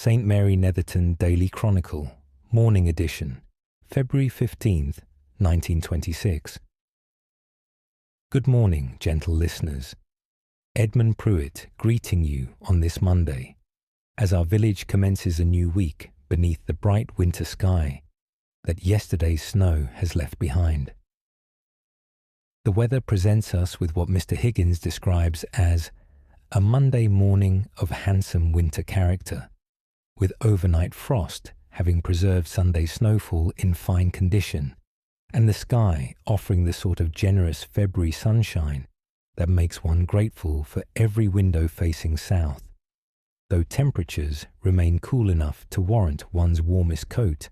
St. Mary Netherton Daily Chronicle, Morning Edition, February 15th, 1926. Good morning, gentle listeners. Edmund Pruitt greeting you on this Monday, as our village commences a new week beneath the bright winter sky that yesterday's snow has left behind. The weather presents us with what Mr. Higgins describes as a Monday morning of handsome winter character, with overnight frost having preserved Sunday's snowfall in fine condition, and the sky offering the sort of generous February sunshine that makes one grateful for every window facing south, though temperatures remain cool enough to warrant one's warmest coat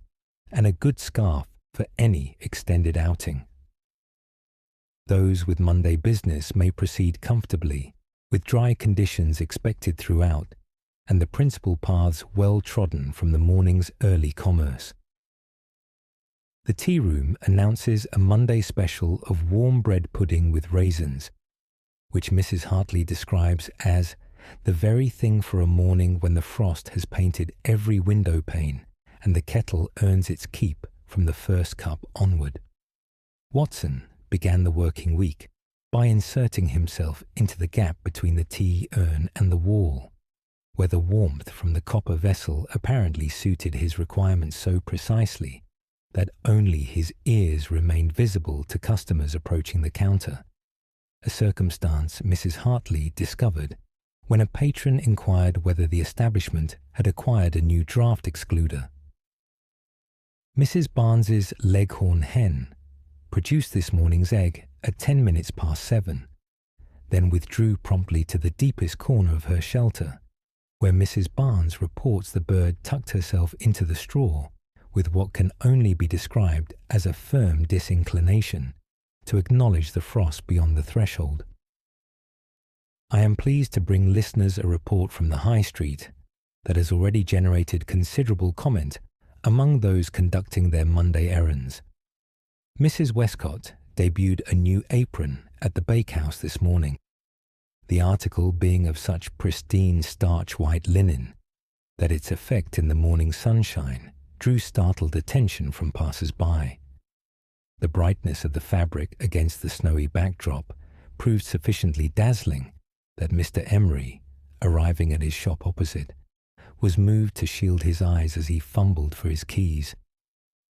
and a good scarf for any extended outing. Those with Monday business may proceed comfortably, with dry conditions expected throughout, and the principal paths well trodden from the morning's early commerce. The tea room announces a Monday special of warm bread pudding with raisins, which Mrs. Hartley describes as the very thing for a morning when the frost has painted every window pane and the kettle earns its keep from the first cup onward. Watson began the working week by inserting himself into the gap between the tea urn and the wall, where the warmth from the copper vessel apparently suited his requirements so precisely that only his ears remained visible to customers approaching the counter, a circumstance Mrs. Hartley discovered when a patron inquired whether the establishment had acquired a new draught excluder. Mrs. Barnes's leghorn hen produced this morning's egg at 10 minutes past 7, then withdrew promptly to the deepest corner of her shelter, where Mrs. Barnes reports the bird tucked herself into the straw with what can only be described as a firm disinclination to acknowledge the frost beyond the threshold. I am pleased to bring listeners a report from the High Street that has already generated considerable comment among those conducting their Monday errands. Mrs. Westcott debuted a new apron at the bakehouse this morning, the article being of such pristine starch-white linen that its effect in the morning sunshine drew startled attention from passers-by. The brightness of the fabric against the snowy backdrop proved sufficiently dazzling that Mr. Emery, arriving at his shop opposite, was moved to shield his eyes as he fumbled for his keys,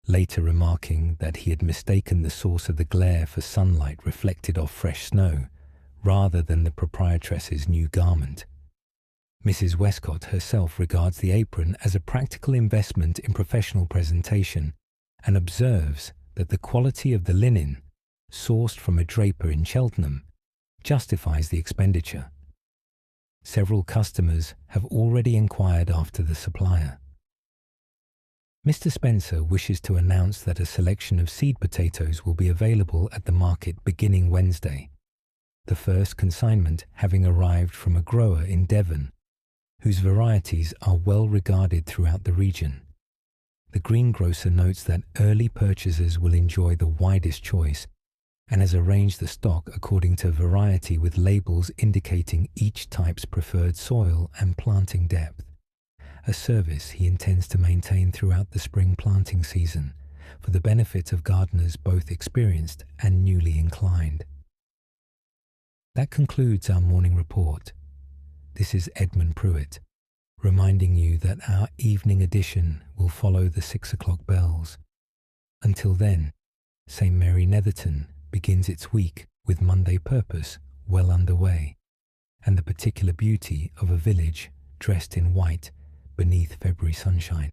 later remarking that he had mistaken the source of the glare for sunlight reflected off fresh snow, rather than the proprietress's new garment. Mrs. Westcott herself regards the apron as a practical investment in professional presentation and observes that the quality of the linen, sourced from a draper in Cheltenham, justifies the expenditure. Several customers have already inquired after the supplier. Mr. Spencer wishes to announce that a selection of seed potatoes will be available at the market beginning Wednesday, the first consignment having arrived from a grower in Devon, whose varieties are well regarded throughout the region. The greengrocer notes that early purchasers will enjoy the widest choice and has arranged the stock according to variety with labels indicating each type's preferred soil and planting depth, a service he intends to maintain throughout the spring planting season for the benefit of gardeners both experienced and newly inclined. That concludes our morning report. This is Edmund Pruitt, reminding you that our evening edition will follow the 6 o'clock bells. Until then, St. Mary Netherton begins its week with Monday purpose well underway, and the particular beauty of a village dressed in white beneath February sunshine.